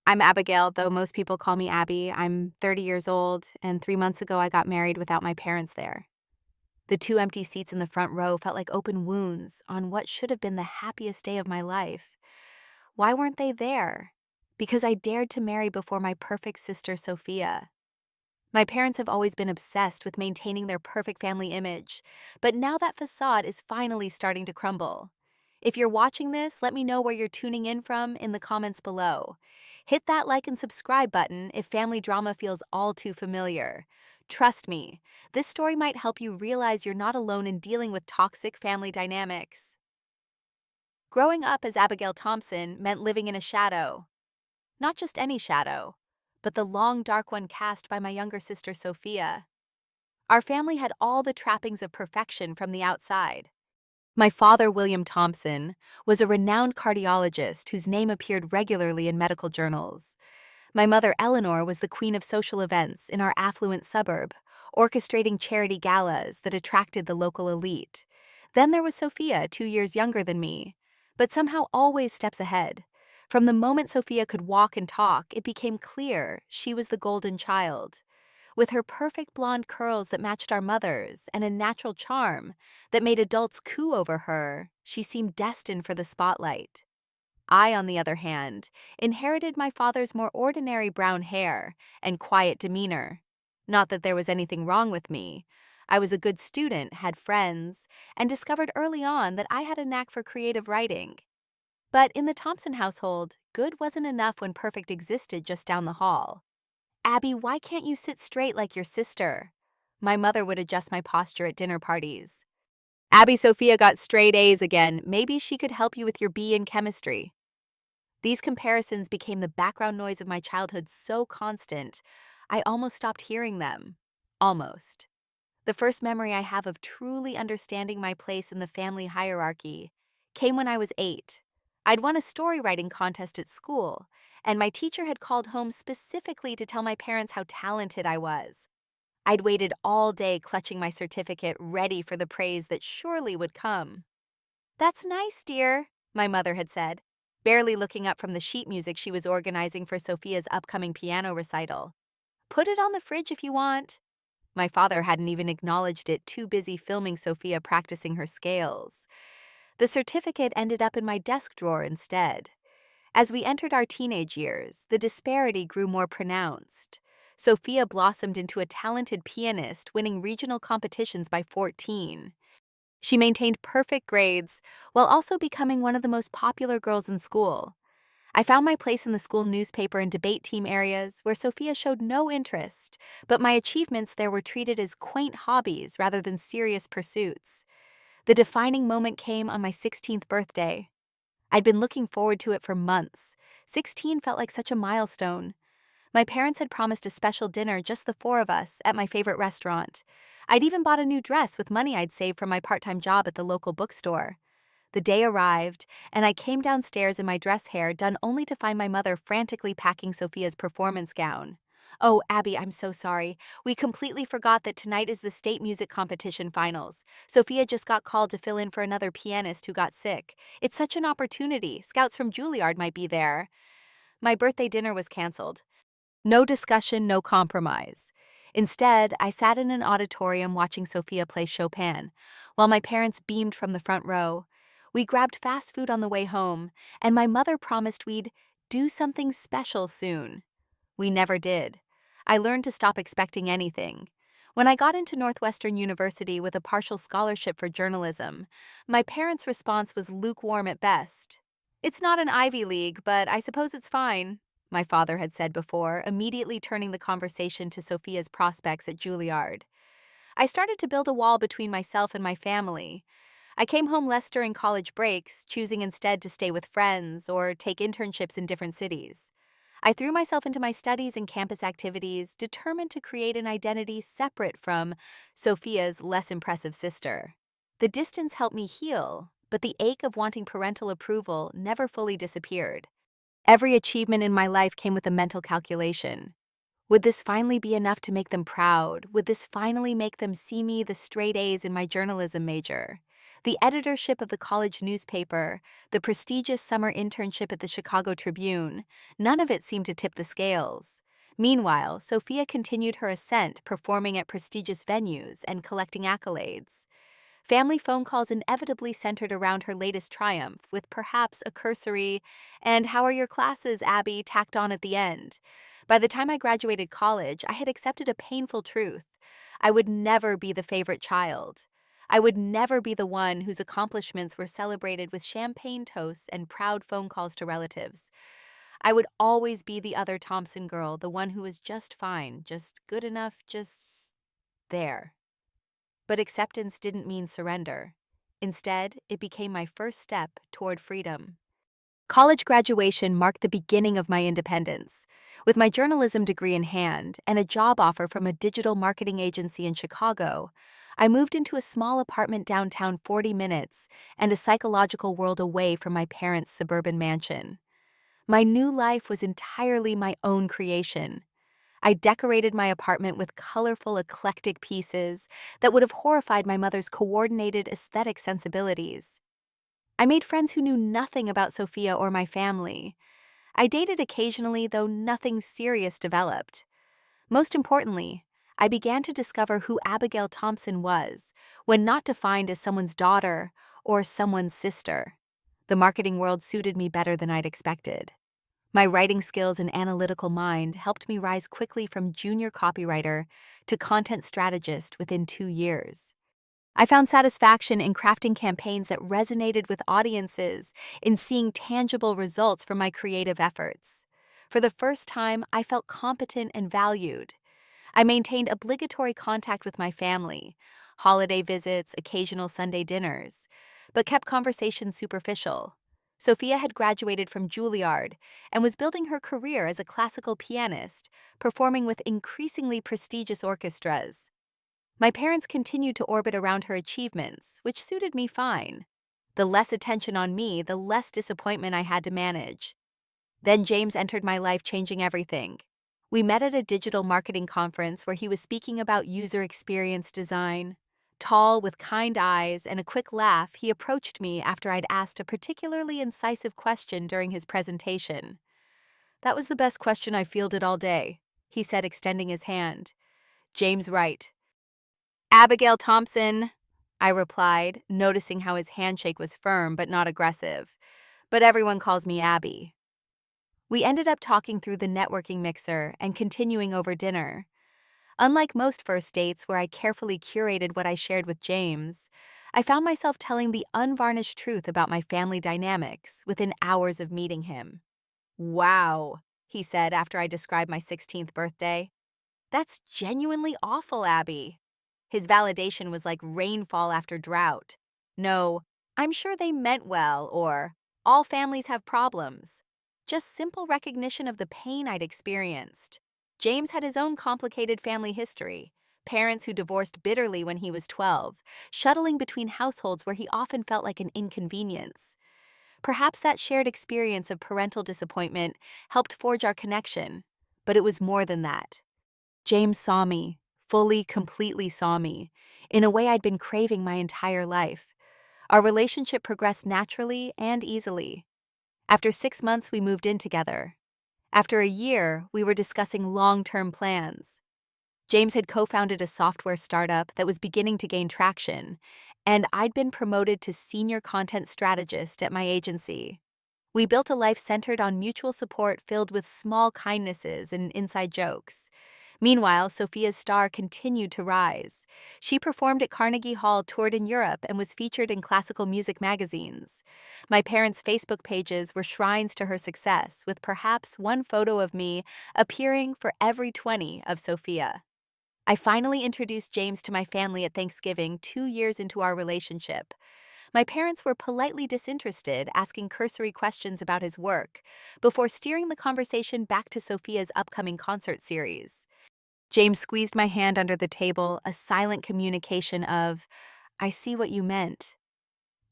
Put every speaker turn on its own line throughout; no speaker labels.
I'm Abigail, though most people call me Abby. I'm 30 years old, and 3 months ago I got married without my parents there. The two empty seats in the front row felt like open wounds on what should have been the happiest day of my life. Why weren't they there? Because I dared to marry before my perfect sister, Sophia. My parents have always been obsessed with maintaining their perfect family image, but now that facade is finally starting to crumble. If you're watching this, let me know where you're tuning in from in the comments below. Hit that like and subscribe button if family drama feels all too familiar. Trust me, this story might help you realize you're not alone in dealing with toxic family dynamics. Growing up as Abigail Thompson meant living in a shadow. Not just any shadow, but the long dark one cast by my younger sister Sophia. Our family had all the trappings of perfection from the outside. My father, William Thompson, was a renowned cardiologist whose name appeared regularly in medical journals. My mother, Eleanor, was the queen of social events in our affluent suburb, orchestrating charity galas that attracted the local elite. Then there was Sophia, 2 years younger than me, but somehow always steps ahead. From the moment Sophia could walk and talk, it became clear she was the golden child. With her perfect blonde curls that matched our mother's and a natural charm that made adults coo over her, she seemed destined for the spotlight. I, on the other hand, inherited my father's more ordinary brown hair and quiet demeanor. Not that there was anything wrong with me. I was a good student, had friends, and discovered early on that I had a knack for creative writing. But in the Thompson household, good wasn't enough when perfect existed just down the hall. Abby, why can't you sit straight like your sister? My mother would adjust my posture at dinner parties. Abby, Sophia got straight A's again. Maybe she could help you with your B in chemistry. These comparisons became the background noise of my childhood so constant, I almost stopped hearing them. Almost. The first memory I have of truly understanding my place in the family hierarchy came when I was 8. I'd won a story writing contest at school, and my teacher had called home specifically to tell my parents how talented I was. I'd waited all day clutching my certificate, ready for the praise that surely would come. "That's nice, dear," my mother had said, barely looking up from the sheet music she was organizing for Sophia's upcoming piano recital. "Put it on the fridge if you want." My father hadn't even acknowledged it, too busy filming Sophia practicing her scales. The certificate ended up in my desk drawer instead. As we entered our teenage years, the disparity grew more pronounced. Sophia blossomed into a talented pianist, winning regional competitions by 14. She maintained perfect grades while also becoming one of the most popular girls in school. I found my place in the school newspaper and debate team areas where Sophia showed no interest, but my achievements there were treated as quaint hobbies rather than serious pursuits. The defining moment came on my 16th birthday. I'd been looking forward to it for months. 16 felt like such a milestone. My parents had promised a special dinner, just the four of us, at my favorite restaurant. I'd even bought a new dress with money I'd saved from my part-time job at the local bookstore. The day arrived, and I came downstairs in my dress hair, done only to find my mother frantically packing Sophia's performance gown. "Oh, Abby, I'm so sorry. We completely forgot that tonight is the state music competition finals. Sophia just got called to fill in for another pianist who got sick. It's such an opportunity. Scouts from Juilliard might be there." My birthday dinner was canceled. No discussion, no compromise. Instead, I sat in an auditorium watching Sophia play Chopin, while my parents beamed from the front row. We grabbed fast food on the way home, and my mother promised we'd do something special soon. We never did. I learned to stop expecting anything. When I got into Northwestern University with a partial scholarship for journalism, my parents' response was lukewarm at best. "It's not an Ivy League, but I suppose it's fine," my father had said before, immediately turning the conversation to Sophia's prospects at Juilliard. I started to build a wall between myself and my family. I came home less during college breaks, choosing instead to stay with friends or take internships in different cities. I threw myself into my studies and campus activities, determined to create an identity separate from Sophia's less impressive sister. The distance helped me heal, but the ache of wanting parental approval never fully disappeared. Every achievement in my life came with a mental calculation. Would this finally be enough to make them proud? Would this finally make them see me the straight A's in my journalism major? The editorship of the college newspaper, the prestigious summer internship at the Chicago Tribune, none of it seemed to tip the scales. Meanwhile, Sophia continued her ascent, performing at prestigious venues and collecting accolades. Family phone calls inevitably centered around her latest triumph, with perhaps a cursory, "And how are your classes, Abby?" tacked on at the end. By the time I graduated college, I had accepted a painful truth. I would never be the favorite child. I would never be the one whose accomplishments were celebrated with champagne toasts and proud phone calls to relatives. I would always be the other Thompson girl, the one who was just fine, just good enough, just there. But acceptance didn't mean surrender. Instead, it became my first step toward freedom. College graduation marked the beginning of my independence. With my journalism degree in hand and a job offer from a digital marketing agency in Chicago, I moved into a small apartment downtown 40 minutes and a psychological world away from my parents' suburban mansion. My new life was entirely my own creation. I decorated my apartment with colorful, eclectic pieces that would have horrified my mother's coordinated aesthetic sensibilities. I made friends who knew nothing about Sophia or my family. I dated occasionally, though nothing serious developed. Most importantly, I began to discover who Abigail Thompson was, when not defined as someone's daughter or someone's sister. The marketing world suited me better than I'd expected. My writing skills and analytical mind helped me rise quickly from junior copywriter to content strategist within 2 years. I found satisfaction in crafting campaigns that resonated with audiences, in seeing tangible results from my creative efforts. For the first time, I felt competent and valued. I maintained obligatory contact with my family, holiday visits, occasional Sunday dinners, but kept conversations superficial. Sophia had graduated from Juilliard and was building her career as a classical pianist, performing with increasingly prestigious orchestras. My parents continued to orbit around her achievements, which suited me fine. The less attention on me, the less disappointment I had to manage. Then James entered my life, changing everything. We met at a digital marketing conference where he was speaking about user experience design. Tall, with kind eyes and a quick laugh, he approached me after I'd asked a particularly incisive question during his presentation. "That was the best question I fielded all day," he said, extending his hand. "James Wright." "Abigail Thompson," I replied, noticing how his handshake was firm but not aggressive. "But everyone calls me Abby." We ended up talking through the networking mixer and continuing over dinner. Unlike most first dates where I carefully curated what I shared with James, I found myself telling the unvarnished truth about my family dynamics within hours of meeting him. "Wow," he said after I described my 16th birthday. "That's genuinely awful, Abby." His validation was like rainfall after drought. No, "I'm sure they meant well," or "all families have problems." Just simple recognition of the pain I'd experienced. James had his own complicated family history. Parents who divorced bitterly when he was 12, shuttling between households where he often felt like an inconvenience. Perhaps that shared experience of parental disappointment helped forge our connection, but it was more than that. James saw me, fully, completely saw me, in a way I'd been craving my entire life. Our relationship progressed naturally and easily. After 6 months, we moved in together. After a year, we were discussing long-term plans. James had co-founded a software startup that was beginning to gain traction, and I'd been promoted to senior content strategist at my agency. We built a life centered on mutual support filled with small kindnesses and inside jokes. Meanwhile, Sophia's star continued to rise. She performed at Carnegie Hall, toured in Europe, and was featured in classical music magazines. My parents' Facebook pages were shrines to her success, with perhaps one photo of me appearing for every 20 of Sophia. I finally introduced James to my family at Thanksgiving 2 years into our relationship. My parents were politely disinterested, asking cursory questions about his work, before steering the conversation back to Sophia's upcoming concert series. James squeezed my hand under the table, a silent communication of, "I see what you meant."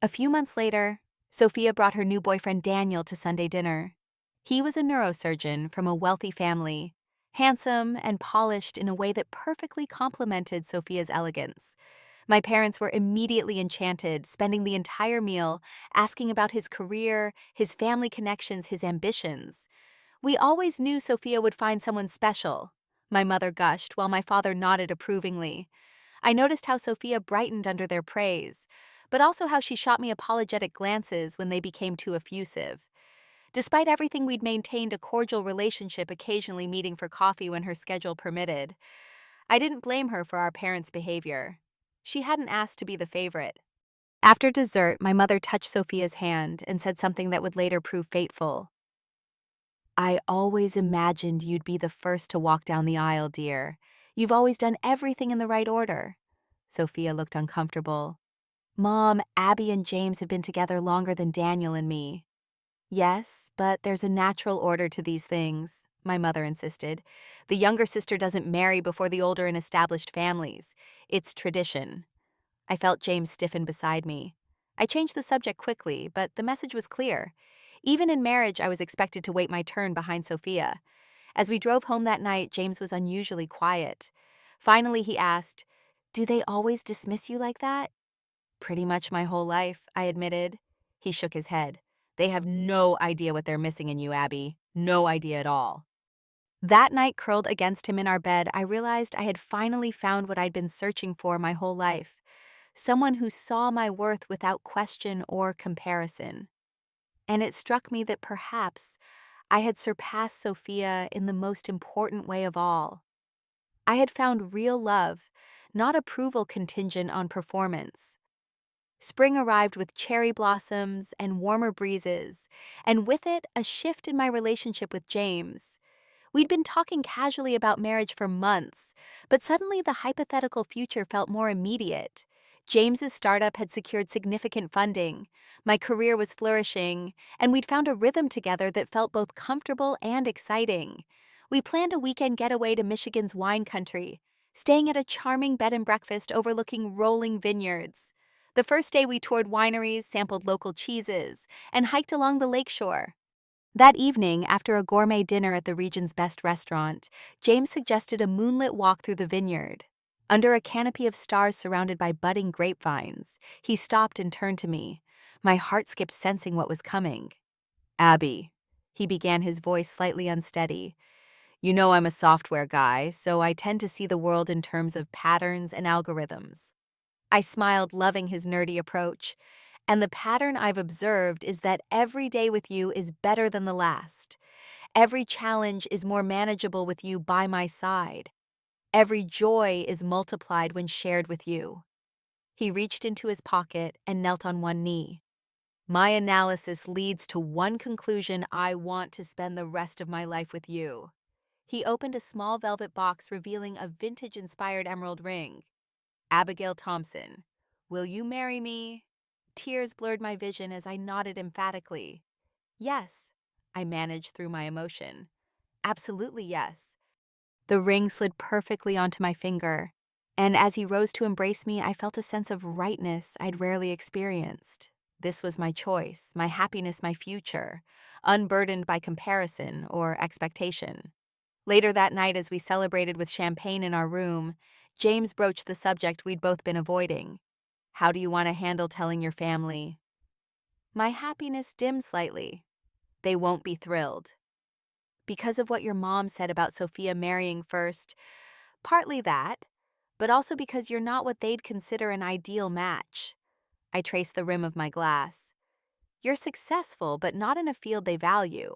A few months later, Sophia brought her new boyfriend Daniel to Sunday dinner. He was a neurosurgeon from a wealthy family, handsome and polished in a way that perfectly complemented Sophia's elegance. My parents were immediately enchanted, spending the entire meal asking about his career, his family connections, his ambitions. We always knew Sophia would find someone special. My mother gushed, while my father nodded approvingly. I noticed how Sophia brightened under their praise, but also how she shot me apologetic glances when they became too effusive. Despite everything, we'd maintained a cordial relationship, occasionally meeting for coffee when her schedule permitted. I didn't blame her for our parents' behavior. She hadn't asked to be the favorite. After dessert, my mother touched Sophia's hand and said something that would later prove fateful. "I always imagined you'd be the first to walk down the aisle, dear. You've always done everything in the right order." Sophia looked uncomfortable. "Mom, Abby and James have been together longer than Daniel and me." "Yes, but there's a natural order to these things," my mother insisted. "The younger sister doesn't marry before the older and established families. It's tradition." I felt James stiffen beside me. I changed the subject quickly, but the message was clear. Even in marriage, I was expected to wait my turn behind Sophia. As we drove home that night, James was unusually quiet. Finally, he asked, "Do they always dismiss you like that?" "Pretty much my whole life," I admitted. He shook his head. "They have no idea what they're missing in you, Abby. No idea at all." That night, curled against him in our bed, I realized I had finally found what I'd been searching for my whole life. Someone who saw my worth without question or comparison. And it struck me that perhaps I had surpassed Sophia in the most important way of all. I had found real love, not approval contingent on performance. Spring arrived with cherry blossoms and warmer breezes, and with it, a shift in my relationship with James. We'd been talking casually about marriage for months, but suddenly the hypothetical future felt more immediate. James's startup had secured significant funding, my career was flourishing, and we'd found a rhythm together that felt both comfortable and exciting. We planned a weekend getaway to Michigan's wine country, staying at a charming bed and breakfast overlooking rolling vineyards. The first day we toured wineries, sampled local cheeses, and hiked along the lakeshore. That evening, after a gourmet dinner at the region's best restaurant, James suggested a moonlit walk through the vineyard. Under a canopy of stars surrounded by budding grapevines, he stopped and turned to me. My heart skipped, sensing what was coming. "Abby," he began, his voice slightly unsteady. "You know I'm a software guy, so I tend to see the world in terms of patterns and algorithms." I smiled, loving his nerdy approach. "And the pattern I've observed is that every day with you is better than the last. Every challenge is more manageable with you by my side. Every joy is multiplied when shared with you." He reached into his pocket and knelt on one knee. "My analysis leads to one conclusion: I want to spend the rest of my life with you." He opened a small velvet box, revealing a vintage-inspired emerald ring. "Abigail Thompson, will you marry me?" Tears blurred my vision as I nodded emphatically. "Yes," I managed through my emotion. "Absolutely yes." The ring slid perfectly onto my finger, and as he rose to embrace me, I felt a sense of rightness I'd rarely experienced. This was my choice, my happiness, my future, unburdened by comparison or expectation. Later that night, as we celebrated with champagne in our room, James broached the subject we'd both been avoiding. "How do you want to handle telling your family?" My happiness dimmed slightly. "They won't be thrilled." "Because of what your mom said about Sophia marrying first?" "Partly that, but also because you're not what they'd consider an ideal match." I traced the rim of my glass. "You're successful, but not in a field they value.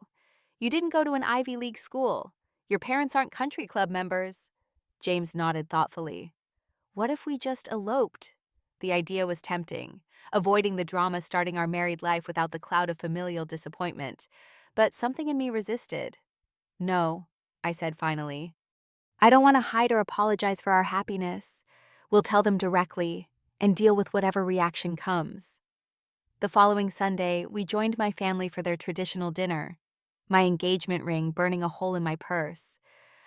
You didn't go to an Ivy League school. Your parents aren't country club members." James nodded thoughtfully. "What if we just eloped?" The idea was tempting, avoiding the drama starting our married life without the cloud of familial disappointment. But something in me resisted. "No," I said finally. "I don't want to hide or apologize for our happiness. We'll tell them directly and deal with whatever reaction comes." The following Sunday, we joined my family for their traditional dinner, my engagement ring burning a hole in my purse.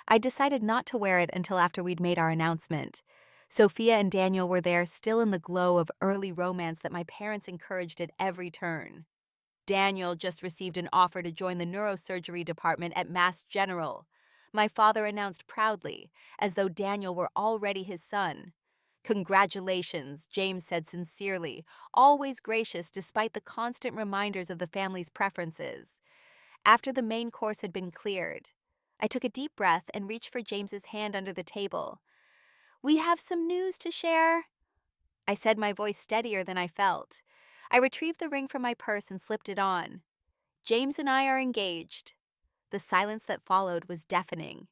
I decided not to wear it until after we'd made our announcement. Sophia and Daniel were there, still in the glow of early romance that my parents encouraged at every turn. Daniel just received an offer to join the neurosurgery department at Mass General. My father announced proudly, as though Daniel were already his son. "Congratulations," James said sincerely, always gracious despite the constant reminders of the family's preferences. After the main course had been cleared, I took a deep breath and reached for James's hand under the table. "We have some news to share," I said, my voice steadier than I felt. I retrieved the ring from my purse and slipped it on. "James and I are engaged." The silence that followed was deafening.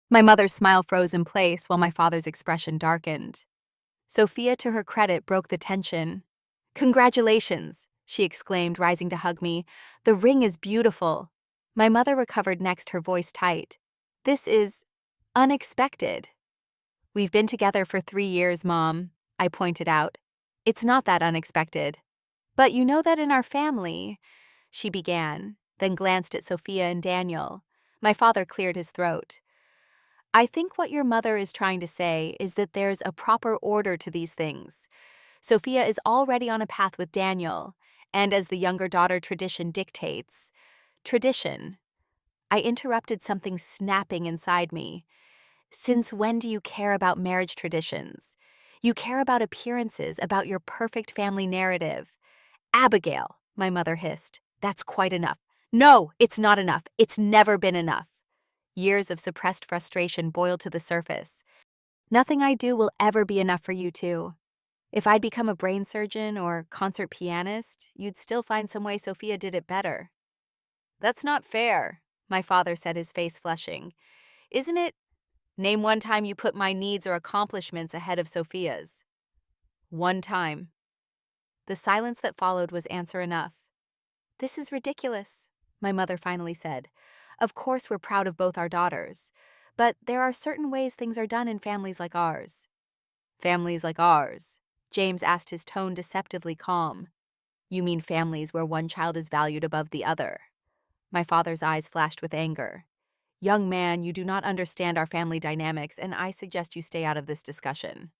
My mother's smile froze in place while my father's expression darkened. Sophia, to her credit, broke the tension. "Congratulations," she exclaimed, rising to hug me. "The ring is beautiful." My mother recovered next, her voice tight. "This is unexpected." "We've been together for 3 years, Mom," I pointed out. "It's not that unexpected." "But you know that in our family," she began, then glanced at Sophia and Daniel. My father cleared his throat. "I think what your mother is trying to say is that there's a proper order to these things. Sophia is already on a path with Daniel, and as the younger daughter tradition dictates." Tradition. I interrupted, something snapping inside me. "Since when do you care about marriage traditions? You care about appearances, about your perfect family narrative." "Abigail," my mother hissed, "that's quite enough." "No, it's not enough. It's never been enough." Years of suppressed frustration boiled to the surface. "Nothing I do will ever be enough for you two. If I'd become a brain surgeon or concert pianist, you'd still find some way Sophia did it better." "That's not fair," my father said, his face flushing. "Isn't it? Name one time you put my needs or accomplishments ahead of Sophia's." "One time." The silence that followed was answer enough. "This is ridiculous," my mother finally said. "Of course we're proud of both our daughters, but there are certain ways things are done in families like ours." "Families like ours?" James asked, his tone deceptively calm. "You mean families where one child is valued above the other?" My father's eyes flashed with anger. "Young man, you do not understand our family dynamics, and I suggest you stay out of this discussion."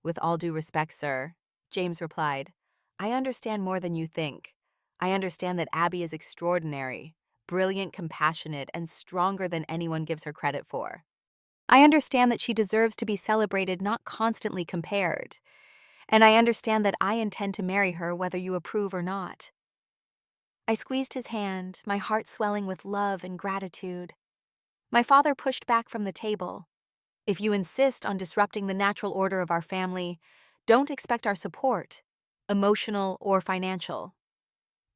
"With all due respect, sir," James replied, "I understand more than you think. I understand that Abby is extraordinary, brilliant, compassionate, and stronger than anyone gives her credit for. I understand that she deserves to be celebrated, not constantly compared. And I understand that I intend to marry her whether you approve or not." I squeezed his hand, my heart swelling with love and gratitude. My father pushed back from the table. "If you insist on disrupting the natural order of our family, don't expect our support, emotional or financial."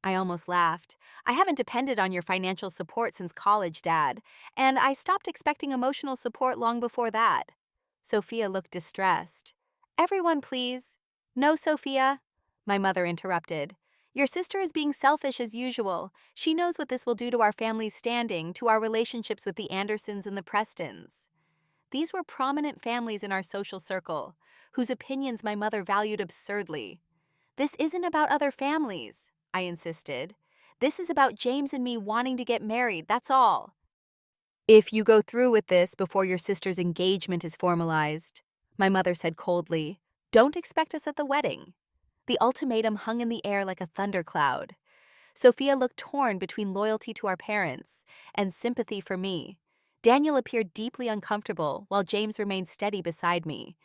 I almost laughed. "I haven't depended on your financial support since college, Dad, and I stopped expecting emotional support long before that." Sophia looked distressed. "Everyone, please." "No, Sophia," my mother interrupted. "Your sister is being selfish as usual. She knows what this will do to our family's standing, to our relationships with the Andersons and the Prestons." These were prominent families in our social circle, whose opinions my mother valued absurdly. "This isn't about other families," I insisted. "This is about James and me wanting to get married, that's all." "If you go through with this before your sister's engagement is formalized," my mother said coldly, "don't expect us at the wedding." The ultimatum hung in the air like a thundercloud. Sophia looked torn between loyalty to our parents and sympathy for me. Daniel appeared deeply uncomfortable, while James remained steady beside me.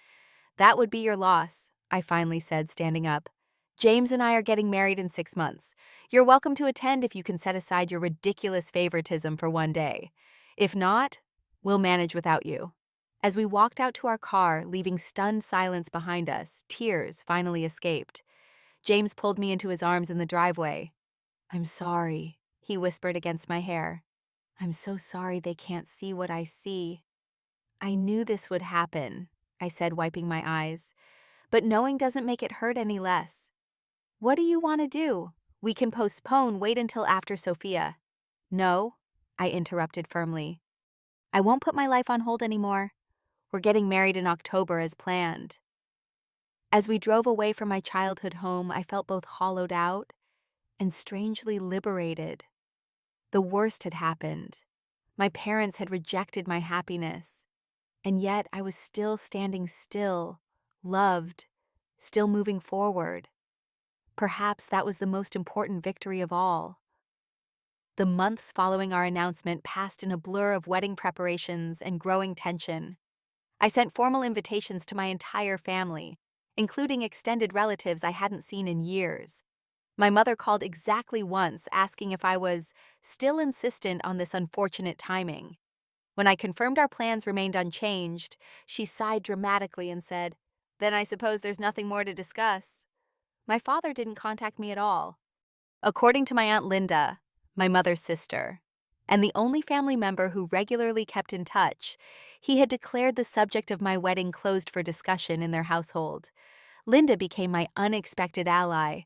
"That would be your loss," I finally said, standing up. "James and I are getting married in 6 months. You're welcome to attend if you can set aside your ridiculous favoritism for one day. If not, we'll manage without you." As we walked out to our car, leaving stunned silence behind us, tears finally escaped. James pulled me into his arms in the driveway. "I'm sorry," he whispered against my hair. "I'm so sorry they can't see what I see." "I knew this would happen," I said, wiping my eyes. "But knowing doesn't make it hurt any less." "What do you want to do? We can postpone, wait until after Sophia." "No," I interrupted firmly. "I won't put my life on hold anymore. We're getting married in October as planned." As we drove away from my childhood home, I felt both hollowed out and strangely liberated. The worst had happened. My parents had rejected my happiness. And yet I was still standing still, loved, still moving forward. Perhaps that was the most important victory of all. The months following our announcement passed in a blur of wedding preparations and growing tension. I sent formal invitations to my entire family, including extended relatives I hadn't seen in years. My mother called exactly once, asking if I was still insistent on this unfortunate timing. When I confirmed our plans remained unchanged, she sighed dramatically and said, "Then I suppose there's nothing more to discuss." My father didn't contact me at all. According to my Aunt Linda, my mother's sister, and the only family member who regularly kept in touch, he had declared the subject of my wedding closed for discussion in their household. Linda became my unexpected ally.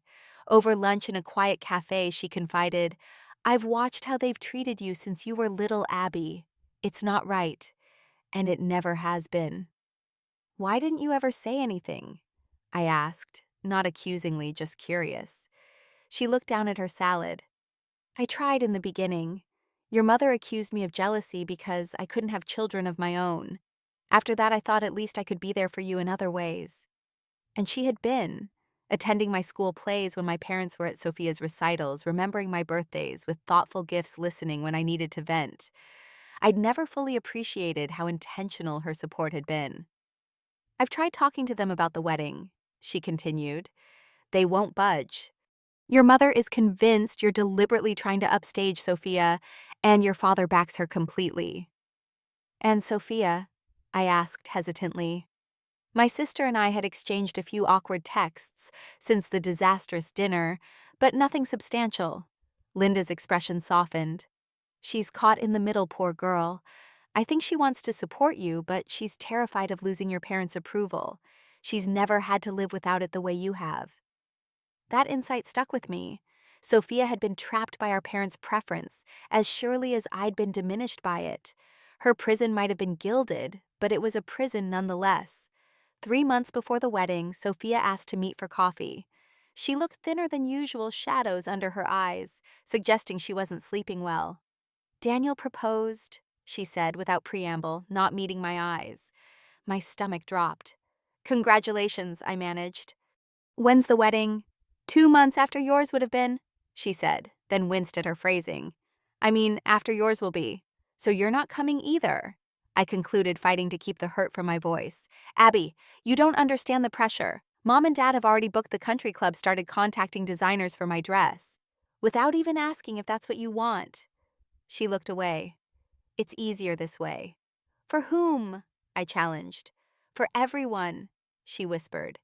Over lunch in a quiet cafe, she confided, "I've watched how they've treated you since you were little Abby. It's not right, and it never has been." "Why didn't you ever say anything?" I asked, not accusingly, just curious. She looked down at her salad. "I tried in the beginning. Your mother accused me of jealousy because I couldn't have children of my own. After that, I thought at least I could be there for you in other ways." And she had been, attending my school plays when my parents were at Sophia's recitals, remembering my birthdays with thoughtful gifts, listening when I needed to vent. I'd never fully appreciated how intentional her support had been. "I've tried talking to them about the wedding," she continued. "They won't budge. Your mother is convinced you're deliberately trying to upstage Sophia, and your father backs her completely." "And Sophia?" I asked hesitantly. My sister and I had exchanged a few awkward texts since the disastrous dinner, but nothing substantial. Linda's expression softened. "She's caught in the middle, poor girl. I think she wants to support you, but she's terrified of losing your parents' approval. She's never had to live without it the way you have." That insight stuck with me. Sophia had been trapped by our parents' preference, as surely as I'd been diminished by it. Her prison might have been gilded, but it was a prison nonetheless. 3 months before the wedding, Sophia asked to meet for coffee. She looked thinner than usual, shadows under her eyes, suggesting she wasn't sleeping well. "Daniel proposed," she said without preamble, not meeting my eyes. My stomach dropped. "Congratulations," I managed. "When's the wedding?" "2 months after yours would have been," she said, then winced at her phrasing. "I mean, after yours will be. So you're not coming either," I concluded, fighting to keep the hurt from my voice. "Abby, you don't understand the pressure. Mom and Dad have already booked the country club, started contacting designers for my dress, without even asking if that's what you want." She looked away. "It's easier this way." "For whom?" I challenged. "For everyone," she whispered.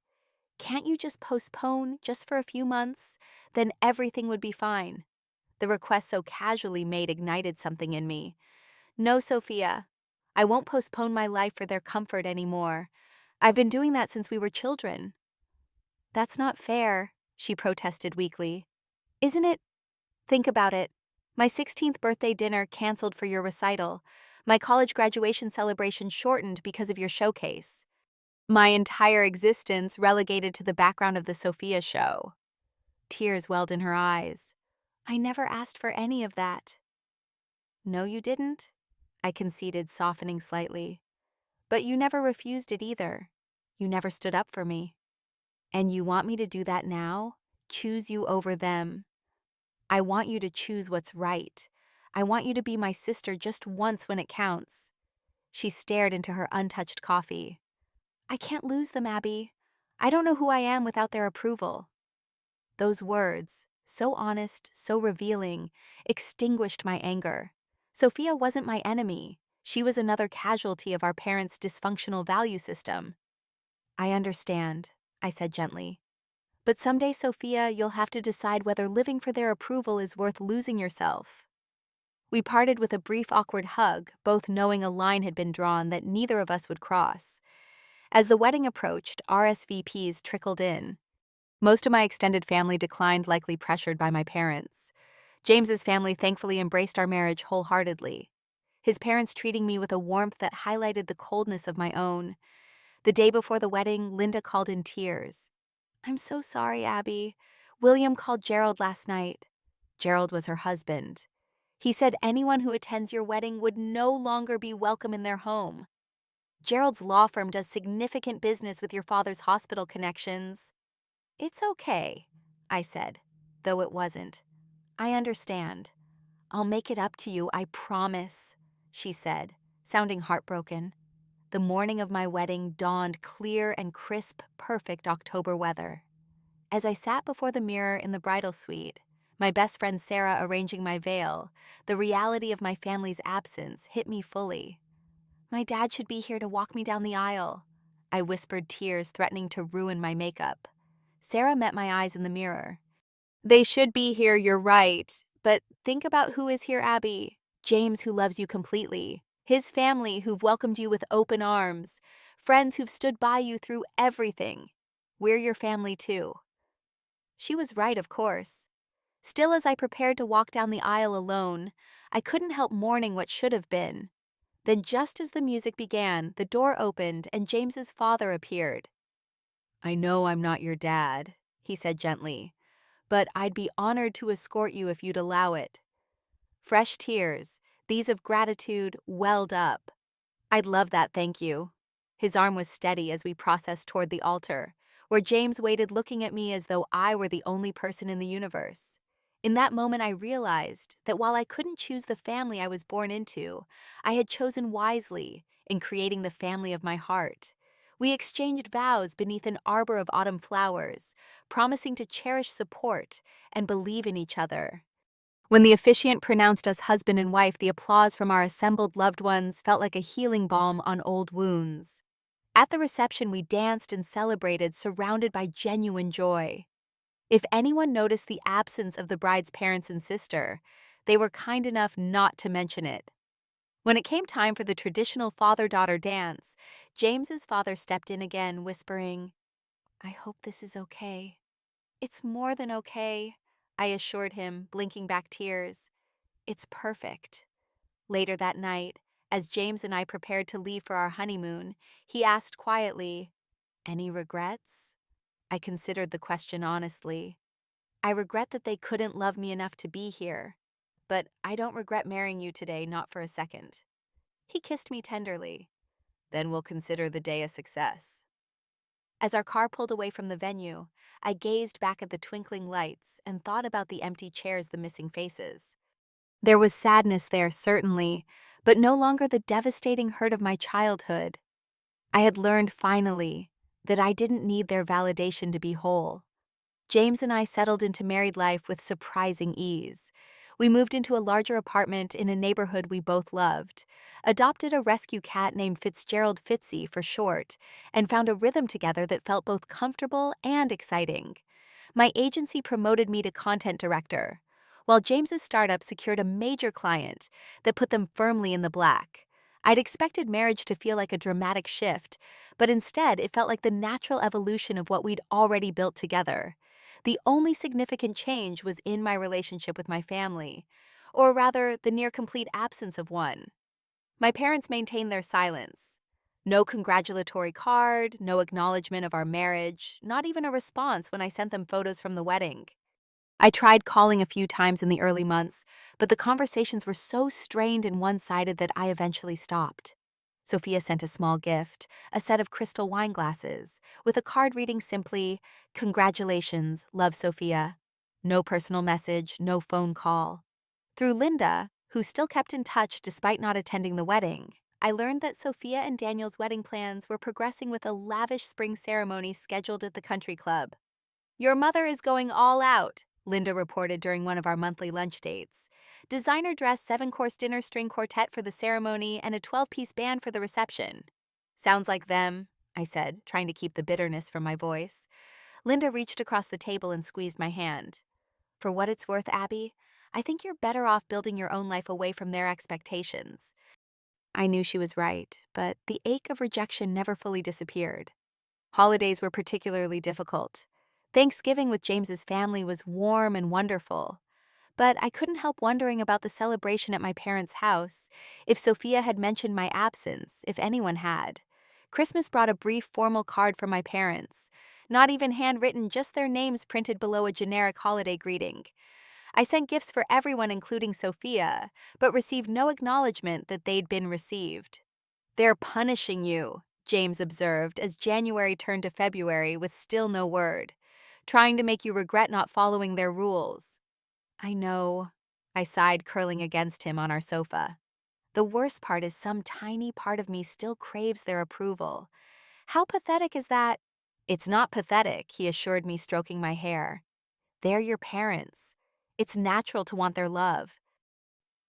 "Can't you just postpone, just for a few months? Then everything would be fine." The request so casually made ignited something in me. "No, Sophia. I won't postpone my life for their comfort anymore. I've been doing that since we were children." "That's not fair," she protested weakly. "Isn't it? Think about it. My 16th birthday dinner canceled for your recital. My college graduation celebration shortened because of your showcase. My entire existence relegated to the background of the Sophia show." Tears welled in her eyes. "I never asked for any of that." "No, you didn't," I conceded, softening slightly. "But you never refused it either. You never stood up for me. And you want me to do that now? Choose you over them. I want you to choose what's right. I want you to be my sister just once when it counts." She stared into her untouched coffee. "I can't lose them, Abby. I don't know who I am without their approval." Those words, so honest, so revealing, extinguished my anger. Sophia wasn't my enemy. She was another casualty of our parents' dysfunctional value system. "I understand," I said gently. "But someday, Sophia, you'll have to decide whether living for their approval is worth losing yourself." We parted with a brief, awkward hug, both knowing a line had been drawn that neither of us would cross. As the wedding approached, RSVPs trickled in. Most of my extended family declined, likely pressured by my parents. James's family thankfully embraced our marriage wholeheartedly, his parents treating me with a warmth that highlighted the coldness of my own. The day before the wedding, Linda called in tears. "I'm so sorry, Abby. William called Gerald last night." Gerald was her husband. "He said anyone who attends your wedding would no longer be welcome in their home. Gerald's law firm does significant business with your father's hospital connections." "It's okay," I said, though it wasn't. "I understand. I'll make it up to you, I promise," she said, sounding heartbroken. The morning of my wedding dawned clear and crisp, perfect October weather. As I sat before the mirror in the bridal suite, my best friend Sarah arranging my veil, the reality of my family's absence hit me fully. My dad should be here to walk me down the aisle. I whispered, tears threatening to ruin my makeup. Sarah met my eyes in the mirror. They should be here, you're right. But think about who is here, Abby. James, who loves you completely. His family, who've welcomed you with open arms. Friends who've stood by you through everything. We're your family, too. She was right, of course. Still, as I prepared to walk down the aisle alone, I couldn't help mourning what should have been. Then, just as the music began, the door opened and James's father appeared. "I know I'm not your dad," he said gently, "but I'd be honored to escort you if you'd allow it." Fresh tears, these of gratitude, welled up. "I'd love that, thank you." His arm was steady as we processed toward the altar, where James waited looking at me as though I were the only person in the universe. In that moment, I realized that while I couldn't choose the family I was born into, I had chosen wisely in creating the family of my heart. We exchanged vows beneath an arbor of autumn flowers, promising to cherish support and believe in each other. When the officiant pronounced us husband and wife, the applause from our assembled loved ones felt like a healing balm on old wounds. At the reception, we danced and celebrated, surrounded by genuine joy. If anyone noticed the absence of the bride's parents and sister, they were kind enough not to mention it. When it came time for the traditional father-daughter dance, James's father stepped in again, whispering, "I hope this is okay." "It's more than okay," I assured him, blinking back tears. "It's perfect." Later that night, as James and I prepared to leave for our honeymoon, he asked quietly, "Any regrets?" I considered the question honestly. "I regret that they couldn't love me enough to be here, but I don't regret marrying you today, not for a second." He kissed me tenderly. "Then we'll consider the day a success." As our car pulled away from the venue, I gazed back at the twinkling lights and thought about the empty chairs, the missing faces. There was sadness there, certainly, but no longer the devastating hurt of my childhood. I had learned finally that I didn't need their validation to be whole. James and I settled into married life with surprising ease. We moved into a larger apartment in a neighborhood we both loved, adopted a rescue cat named Fitzgerald Fitzy for short, and found a rhythm together that felt both comfortable and exciting. My agency promoted me to content director, while James's startup secured a major client that put them firmly in the black. I'd expected marriage to feel like a dramatic shift, but instead it felt like the natural evolution of what we'd already built together. The only significant change was in my relationship with my family, or rather, the near-complete absence of one. My parents maintained their silence. No congratulatory card, no acknowledgement of our marriage, not even a response when I sent them photos from the wedding. I tried calling a few times in the early months, but the conversations were so strained and one-sided that I eventually stopped. Sophia sent a small gift, a set of crystal wine glasses, with a card reading simply, "Congratulations, love Sophia." No personal message, no phone call. Through Linda, who still kept in touch despite not attending the wedding, I learned that Sophia and Daniel's wedding plans were progressing with a lavish spring ceremony scheduled at the country club. "Your mother is going all out," Linda reported during one of our monthly lunch dates. "Designer dress, 7-course dinner, string quartet for the ceremony, and a 12-piece band for the reception." "Sounds like them," I said, trying to keep the bitterness from my voice. Linda reached across the table and squeezed my hand. "For what it's worth, Abby, I think you're better off building your own life away from their expectations." I knew she was right, but the ache of rejection never fully disappeared. Holidays were particularly difficult. Thanksgiving with James's family was warm and wonderful, but I couldn't help wondering about the celebration at my parents' house, if Sophia had mentioned my absence, if anyone had. Christmas brought a brief formal card from my parents, not even handwritten, just their names printed below a generic holiday greeting. I sent gifts for everyone, including Sophia, but received no acknowledgement that they'd been received. "They're punishing you," James observed as January turned to February with still no word. "Trying to make you regret not following their rules." "I know," I sighed, curling against him on our sofa. The worst part is some tiny part of me still craves their approval. How pathetic is that? It's not pathetic, he assured me, stroking my hair. They're your parents. It's natural to want their love.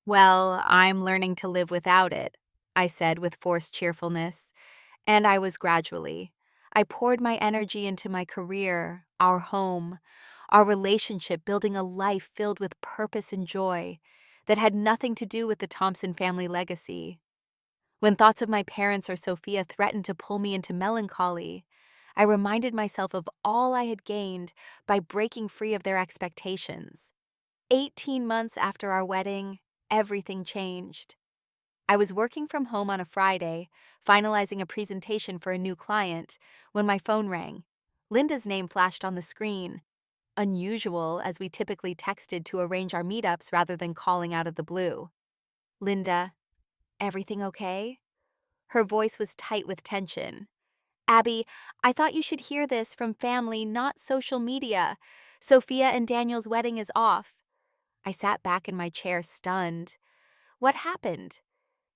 Well, I'm learning to live without it, I said with forced cheerfulness. And I was gradually. I poured my energy into my career, our home, our relationship, building a life filled with purpose and joy that had nothing to do with the Thompson family legacy. When thoughts of my parents or Sophia threatened to pull me into melancholy, I reminded myself of all I had gained by breaking free of their expectations. 18 months after our wedding, everything changed. I was working from home on a Friday, finalizing a presentation for a new client, when my phone rang. Linda's name flashed on the screen. Unusual, as we typically texted to arrange our meetups rather than calling out of the blue. Linda, everything okay? Her voice was tight with tension. Abby, I thought you should hear this from family, not social media. Sophia and Daniel's wedding is off. I sat back in my chair, stunned. What happened?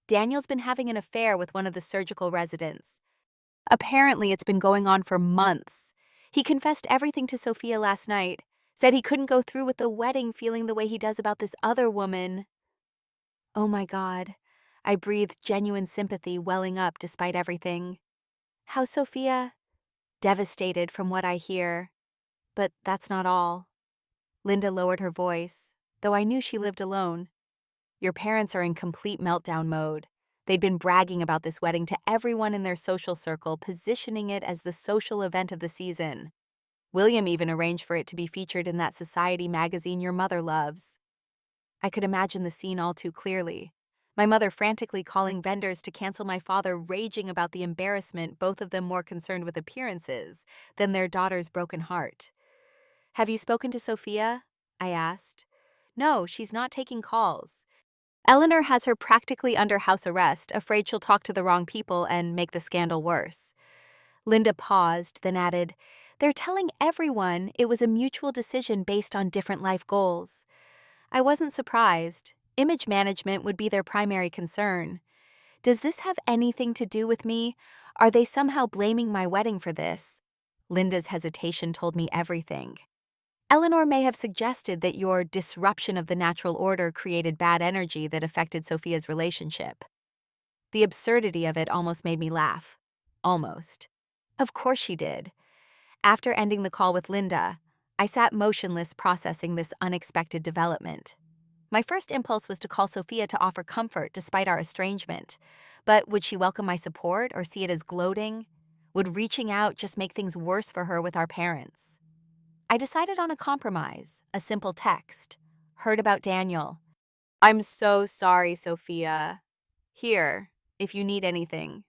Daniel's been having an affair with one of the surgical residents. Apparently, it's been going on for months. He confessed everything to Sophia last night, said he couldn't go through with the wedding feeling the way he does about this other woman. Oh my God. I breathed, genuine sympathy welling up despite everything. How's Sophia? Devastated from what I hear. But that's not all. Linda lowered her voice, though I knew she lived alone. Your parents are in complete meltdown mode. They'd been bragging about this wedding to everyone in their social circle, positioning it as the social event of the season. William even arranged for it to be featured in that society magazine your mother loves. I could imagine the scene all too clearly. My mother frantically calling vendors to cancel, my father raging about the embarrassment, both of them more concerned with appearances than their daughter's broken heart. Have you spoken to Sophia? I asked. No, she's not taking calls. Eleanor has her practically under house arrest, afraid she'll talk to the wrong people and make the scandal worse. Linda paused, then added, They're telling everyone it was a mutual decision based on different life goals. I wasn't surprised. Image management would be their primary concern. Does this have anything to do with me? Are they somehow blaming my wedding for this? Linda's hesitation told me everything. Eleanor may have suggested that your disruption of the natural order created bad energy that affected Sophia's relationship. The absurdity of it almost made me laugh. Almost. Of course she did. After ending the call with Linda, I sat motionless processing this unexpected development. My first impulse was to call Sophia to offer comfort despite our estrangement. But would she welcome my support or see it as gloating? Would reaching out just make things worse for her with our parents? I decided on a compromise, a simple text. Heard about Daniel. I'm so sorry, Sophia. Here, if you need anything.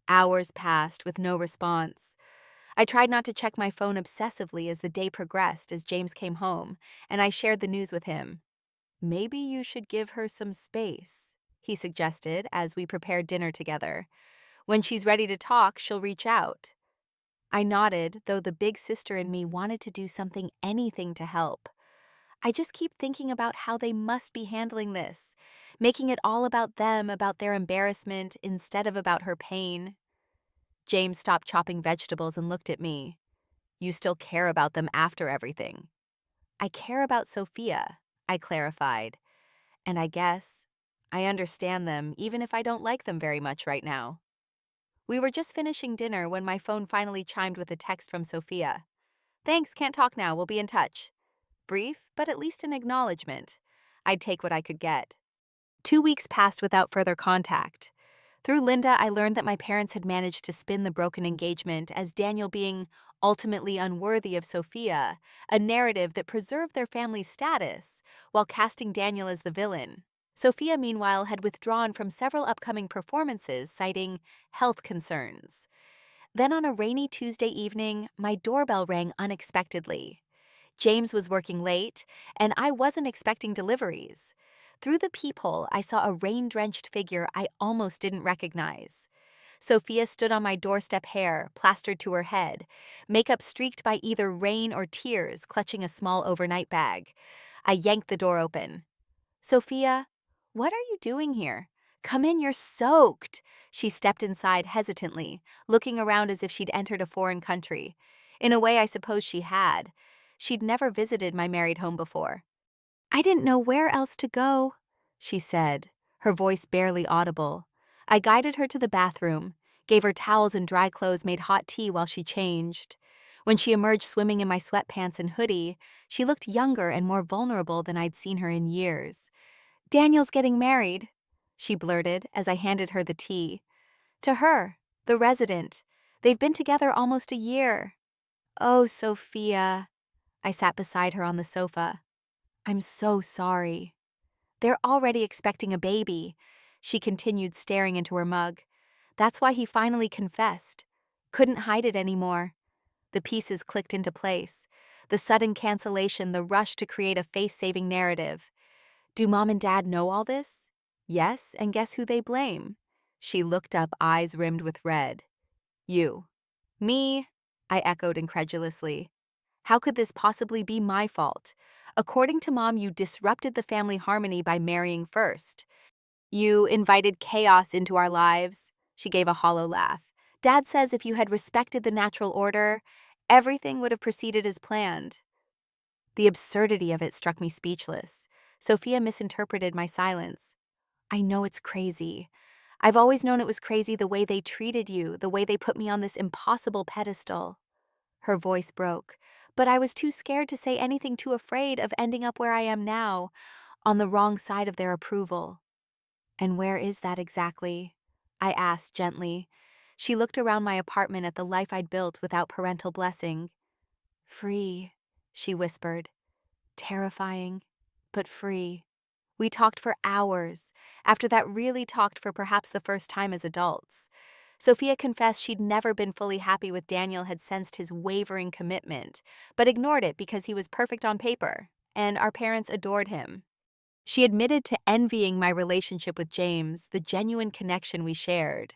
Hours passed with no response. I tried not to check my phone obsessively as the day progressed as James came home, and I shared the news with him. Maybe you should give her some space, he suggested as we prepared dinner together. When she's ready to talk, she'll reach out. I nodded, though the big sister in me wanted to do something, anything to help. I just keep thinking about how they must be handling this, making it all about them, about their embarrassment, instead of about her pain. James stopped chopping vegetables and looked at me. You still care about them after everything. I care about Sophia, I clarified. And I guess I understand them even if I don't like them very much right now. We were just finishing dinner when my phone finally chimed with a text from Sophia. Thanks, can't talk now, we'll be in touch. Brief, but at least an acknowledgement. I'd take what I could get. 2 weeks passed without further contact. Through Linda, I learned that my parents had managed to spin the broken engagement as Daniel being ultimately unworthy of Sophia, a narrative that preserved their family's status while casting Daniel as the villain. Sophia, meanwhile, had withdrawn from several upcoming performances, citing health concerns. Then on a rainy Tuesday evening, my doorbell rang unexpectedly. James was working late, and I wasn't expecting deliveries. Through the peephole, I saw a rain-drenched figure I almost didn't recognize. Sophia stood on my doorstep, hair plastered to her head, makeup streaked by either rain or tears, clutching a small overnight bag. I yanked the door open. Sophia, What are you doing here? Come in, you're soaked. She stepped inside hesitantly, looking around as if she'd entered a foreign country. In a way, I suppose she had. She'd never visited my married home before. I didn't know where else to go, she said, her voice barely audible. I guided her to the bathroom, gave her towels and dry clothes, made hot tea while she changed. When she emerged swimming in my sweatpants and hoodie, she looked younger and more vulnerable than I'd seen her in years. Daniel's getting married, she blurted as I handed her the tea. To her, the resident. They've been together almost a year. Oh, Sophia. I sat beside her on the sofa. I'm so sorry. They're already expecting a baby, she continued, staring into her mug. That's why he finally confessed. Couldn't hide it anymore. The pieces clicked into place. The sudden cancellation, the rush to create a face-saving narrative. Do Mom and Dad know all this? Yes, and guess who they blame? She looked up, eyes rimmed with red. You. Me? I echoed incredulously. How could this possibly be my fault? According to Mom, you disrupted the family harmony by marrying first. You invited chaos into our lives. She gave a hollow laugh. Dad says if you had respected the natural order, everything would have proceeded as planned. The absurdity of it struck me speechless. Sophia misinterpreted my silence. I know it's crazy. I've always known it was crazy the way they treated you, the way they put me on this impossible pedestal. Her voice broke, but I was too scared to say anything, too afraid of ending up where I am now, on the wrong side of their approval. And where is that exactly? I asked gently. She looked around my apartment at the life I'd built without parental blessing. Free, she whispered. Terrifying, but free. We talked for hours. After that, really talked for perhaps the first time as adults. Sophia confessed she'd never been fully happy with Daniel, had sensed his wavering commitment, but ignored it because he was perfect on paper, and our parents adored him. She admitted to envying my relationship with James, the genuine connection we shared.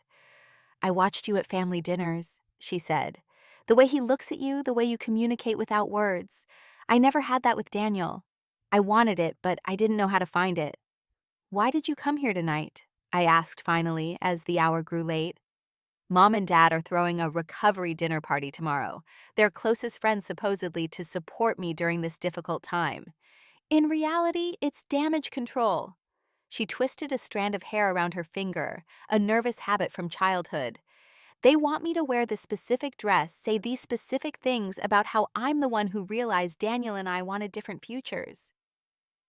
I watched you at family dinners, she said. The way he looks at you, the way you communicate without words. I never had that with Daniel. I wanted it, but I didn't know how to find it. Why did you come here tonight? I asked finally as the hour grew late. Mom and Dad are throwing a recovery dinner party tomorrow. Their closest friends supposedly to support me during this difficult time. In reality, it's damage control. She twisted a strand of hair around her finger, a nervous habit from childhood. They want me to wear this specific dress, say these specific things about how I'm the one who realized Daniel and I wanted different futures.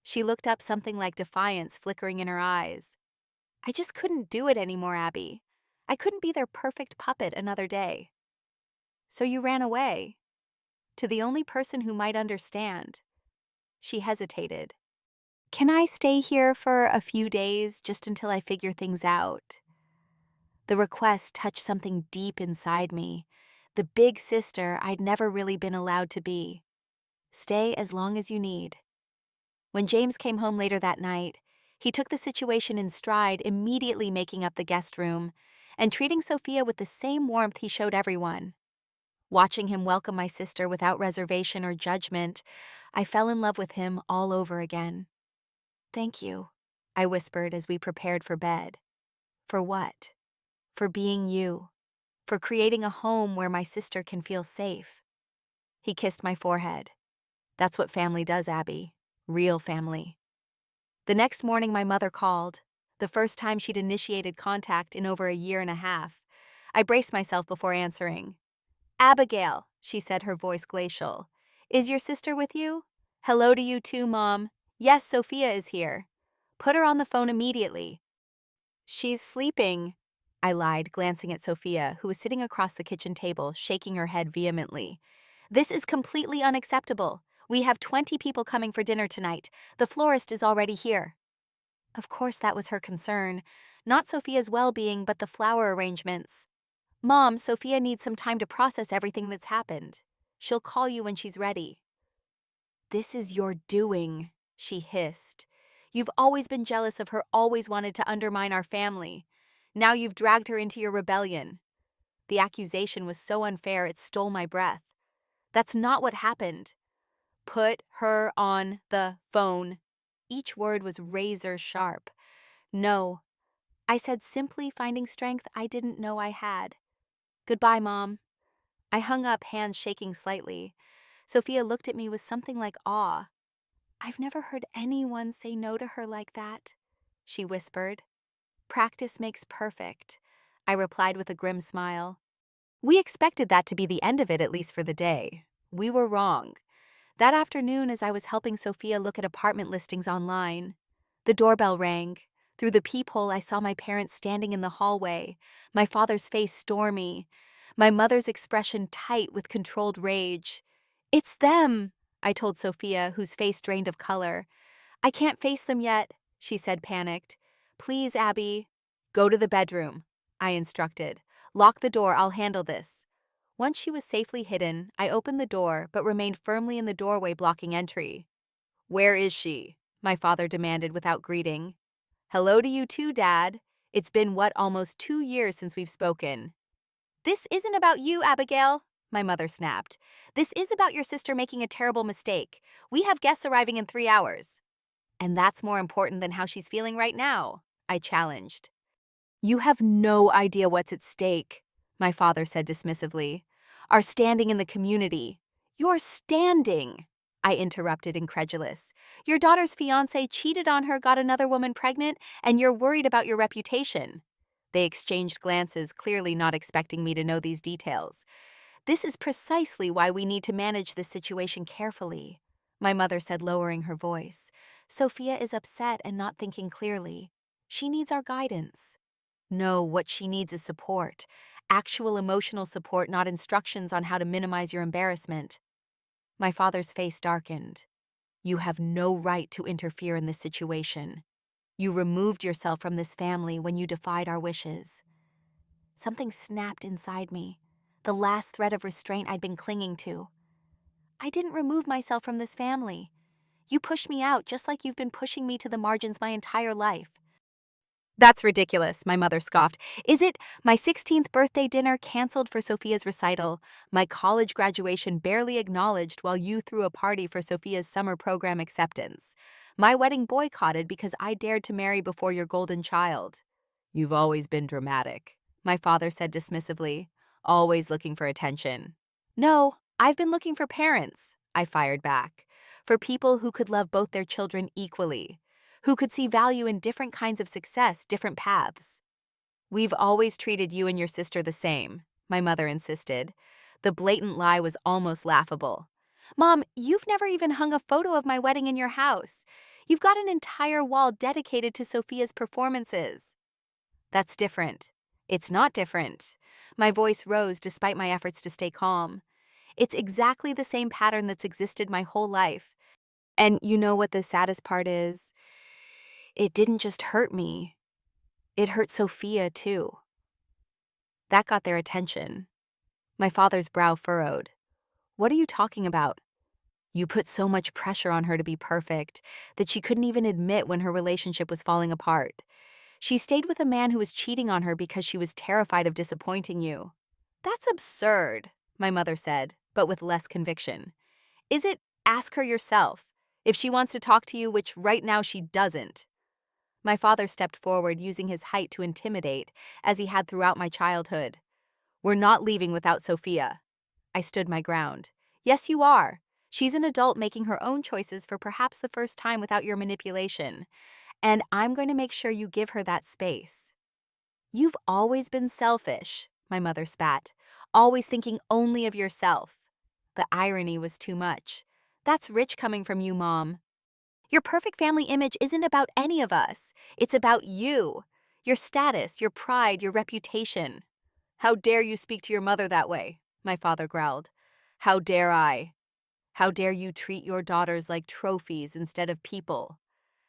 She looked up, something like defiance flickering in her eyes. I just couldn't do it anymore, Abby. I couldn't be their perfect puppet another day. So you ran away. To the only person who might understand. She hesitated. Can I stay here for a few days, just until I figure things out? The request touched something deep inside me, the big sister I'd never really been allowed to be. Stay as long as you need. When James came home later that night, he took the situation in stride, immediately making up the guest room and treating Sophia with the same warmth he showed everyone. Watching him welcome my sister without reservation or judgment, I fell in love with him all over again. Thank you, I whispered as we prepared for bed. For what? For being you. For creating a home where my sister can feel safe. He kissed my forehead. That's what family does, Abby. Real family. The next morning, my mother called, the first time she'd initiated contact in over a year and a half. I braced myself before answering. Abigail, she said, her voice glacial. Is your sister with you? Hello to you too, Mom. Yes, Sophia is here. Put her on the phone immediately. She's sleeping, I lied, glancing at Sophia, who was sitting across the kitchen table, shaking her head vehemently. This is completely unacceptable. We have 20 people coming for dinner tonight. The florist is already here. Of course, that was her concern. Not Sophia's well-being, but the flower arrangements. Mom, Sophia needs some time to process everything that's happened. She'll call you when she's ready. This is your doing, she hissed. You've always been jealous of her, always wanted to undermine our family. Now you've dragged her into your rebellion. The accusation was so unfair it stole my breath. That's not what happened. Put her on the phone. Each word was razor sharp. No, I said, simply finding strength I didn't know I had. Goodbye, Mom. I hung up, hands shaking slightly. Sophia looked at me with something like awe. I've never heard anyone say no to her like that, she whispered. Practice makes perfect, I replied with a grim smile. We expected that to be the end of it, at least for the day. We were wrong. That afternoon, as I was helping Sophia look at apartment listings online, the doorbell rang. Through the peephole, I saw my parents standing in the hallway, my father's face stormy, my mother's expression tight with controlled rage. It's them, I told Sophia, whose face drained of color. I can't face them yet, she said, panicked. Please, Abby. Go to the bedroom, I instructed. Lock the door, I'll handle this. Once she was safely hidden, I opened the door but remained firmly in the doorway blocking entry. Where is she? My father demanded without greeting. Hello to you too, Dad. It's been almost 2 years since we've spoken. This isn't about you, Abigail, my mother snapped. This is about your sister making a terrible mistake. We have guests arriving in 3 hours. And that's more important than how she's feeling right now, I challenged. You have no idea what's at stake, my father said dismissively. Our standing in the community. Your standing, I interrupted, incredulous. Your daughter's fiancé cheated on her, got another woman pregnant, and you're worried about your reputation. They exchanged glances, clearly not expecting me to know these details. This is precisely why we need to manage this situation carefully, my mother said, lowering her voice. Sophia is upset and not thinking clearly. She needs our guidance. No, what she needs is support. Actual emotional support, not instructions on how to minimize your embarrassment. My father's face darkened. You have no right to interfere in this situation. You removed yourself from this family when you defied our wishes. Something snapped inside me, the last thread of restraint I'd been clinging to. I didn't remove myself from this family. You pushed me out just like you've been pushing me to the margins my entire life. That's ridiculous, my mother scoffed. Is it my 16th birthday dinner canceled for Sophia's recital, my college graduation barely acknowledged while you threw a party for Sophia's summer program acceptance, my wedding boycotted because I dared to marry before your golden child? You've always been dramatic, my father said dismissively, always looking for attention. No, I've been looking for parents, I fired back, for people who could love both their children equally, who could see value in different kinds of success, different paths. We've always treated you and your sister the same, my mother insisted. The blatant lie was almost laughable. Mom, you've never even hung a photo of my wedding in your house. You've got an entire wall dedicated to Sophia's performances. That's different. It's not different. My voice rose despite my efforts to stay calm. It's exactly the same pattern that's existed my whole life. And you know what the saddest part is? It didn't just hurt me. It hurt Sophia, too. That got their attention. My father's brow furrowed. What are you talking about? You put so much pressure on her to be perfect that she couldn't even admit when her relationship was falling apart. She stayed with a man who was cheating on her because she was terrified of disappointing you. That's absurd, my mother said, but with less conviction. Is it? Ask her yourself. If she wants to talk to you, which right now she doesn't. My father stepped forward, using his height to intimidate, as he had throughout my childhood. We're not leaving without Sophia. I stood my ground. Yes, you are. She's an adult making her own choices for perhaps the first time without your manipulation. And I'm going to make sure you give her that space. You've always been selfish, my mother spat, always thinking only of yourself. The irony was too much. That's rich coming from you, Mom. Your perfect family image isn't about any of us. It's about you, your status, your pride, your reputation. How dare you speak to your mother that way? My father growled. How dare I? How dare you treat your daughters like trophies instead of people?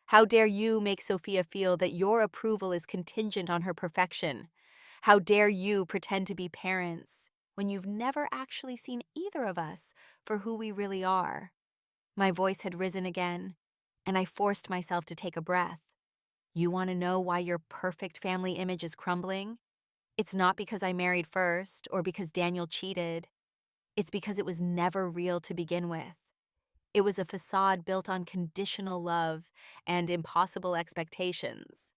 How dare you make Sophia feel that your approval is contingent on her perfection? How dare you pretend to be parents when you've never actually seen either of us for who we really are? My voice had risen again, and I forced myself to take a breath. You want to know why your perfect family image is crumbling? It's not because I married first or because Daniel cheated. It's because it was never real to begin with. It was a facade built on conditional love and impossible expectations.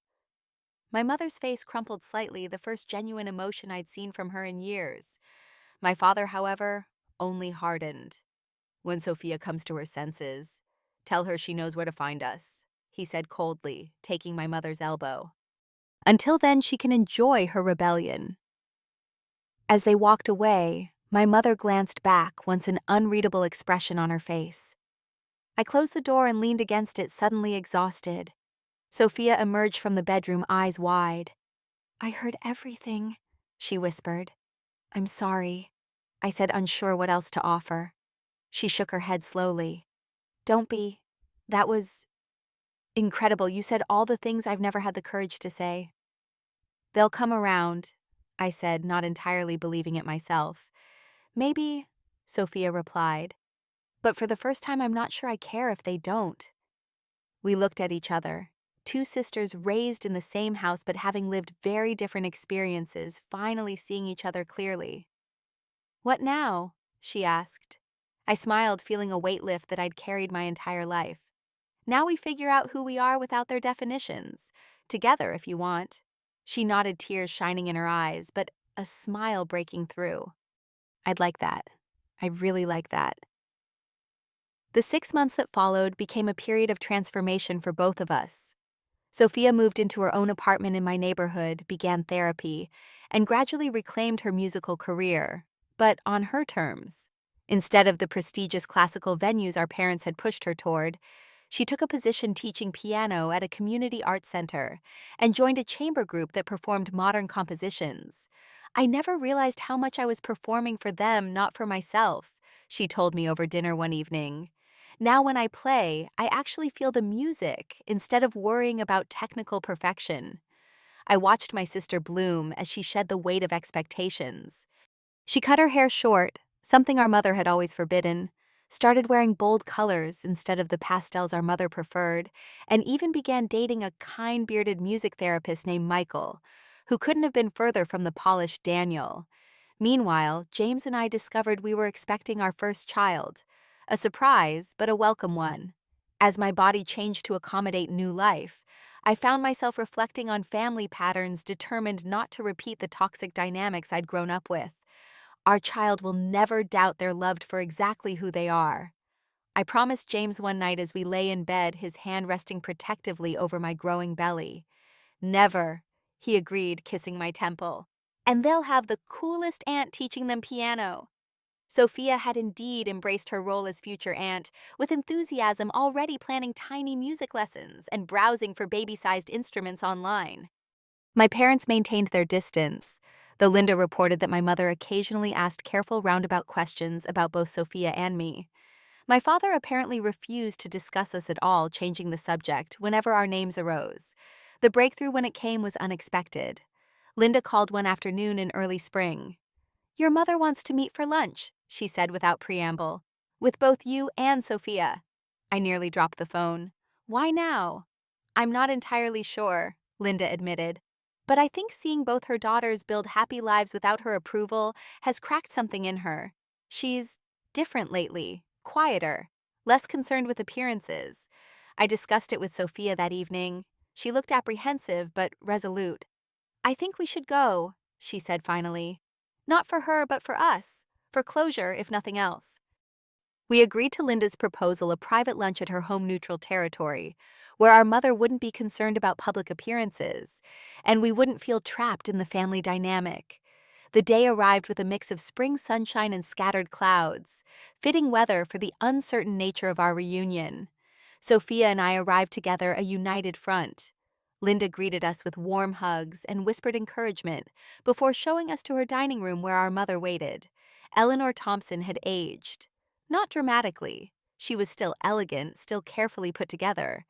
My mother's face crumpled slightly, the first genuine emotion I'd seen from her in years. My father, however, only hardened. When Sophia comes to her senses, tell her she knows where to find us, he said coldly, taking my mother's elbow. Until then, she can enjoy her rebellion. As they walked away, my mother glanced back, once an unreadable expression on her face. I closed the door and leaned against it, suddenly exhausted. Sophia emerged from the bedroom, eyes wide. "I heard everything," she whispered. "I'm sorry," I said, unsure what else to offer. She shook her head slowly. "Don't be. That was incredible. You said all the things I've never had the courage to say." "They'll come around," I said, not entirely believing it myself. "Maybe," Sophia replied, "but for the first time I'm not sure I care if they don't." We looked at each other, two sisters raised in the same house but having lived very different experiences, finally seeing each other clearly. "What now?" she asked. I smiled, feeling a weight lift that I'd carried my entire life. "Now we figure out who we are without their definitions. Together, if you want." She nodded, tears shining in her eyes, but a smile breaking through. "I'd like that. I'd really like that." The 6 months that followed became a period of transformation for both of us. Sophia moved into her own apartment in my neighborhood, began therapy, and gradually reclaimed her musical career, but on her terms. Instead of the prestigious classical venues our parents had pushed her toward, she took a position teaching piano at a community arts center and joined a chamber group that performed modern compositions. "I never realized how much I was performing for them, not for myself," she told me over dinner one evening. "Now when I play, I actually feel the music instead of worrying about technical perfection." I watched my sister bloom as she shed the weight of expectations. She cut her hair short, something our mother had always forbidden, started wearing bold colors instead of the pastels our mother preferred, and even began dating a kind, bearded music therapist named Michael, who couldn't have been further from the polished Daniel. Meanwhile, James and I discovered we were expecting our first child. A surprise, but a welcome one. As my body changed to accommodate new life, I found myself reflecting on family patterns, determined not to repeat the toxic dynamics I'd grown up with. Our child will never doubt they're loved for exactly who they are. I promised James one night as we lay in bed, his hand resting protectively over my growing belly. "Never," he agreed, kissing my temple. "And they'll have the coolest aunt teaching them piano." Sophia had indeed embraced her role as future aunt, with enthusiasm, already planning tiny music lessons and browsing for baby-sized instruments online. My parents maintained their distance, though Linda reported that my mother occasionally asked careful roundabout questions about both Sophia and me. My father apparently refused to discuss us at all, changing the subject whenever our names arose. The breakthrough when it came was unexpected. Linda called one afternoon in early spring. "Your mother wants to meet for lunch," she said without preamble, "with both you and Sophia." I nearly dropped the phone. "Why now?" "I'm not entirely sure," Linda admitted, "but I think seeing both her daughters build happy lives without her approval has cracked something in her. She's different lately, quieter, less concerned with appearances." I discussed it with Sophia that evening. She looked apprehensive but resolute. "I think we should go," she said finally. "Not for her, but for us. For closure, if nothing else." We agreed to Linda's proposal, a private lunch at her home neutral territory, where our mother wouldn't be concerned about public appearances, and we wouldn't feel trapped in the family dynamic. The day arrived with a mix of spring sunshine and scattered clouds, fitting weather for the uncertain nature of our reunion. Sophia and I arrived together, a united front. Linda greeted us with warm hugs and whispered encouragement before showing us to her dining room where our mother waited. Eleanor Thompson had aged. Not dramatically. She was still elegant, still carefully put together.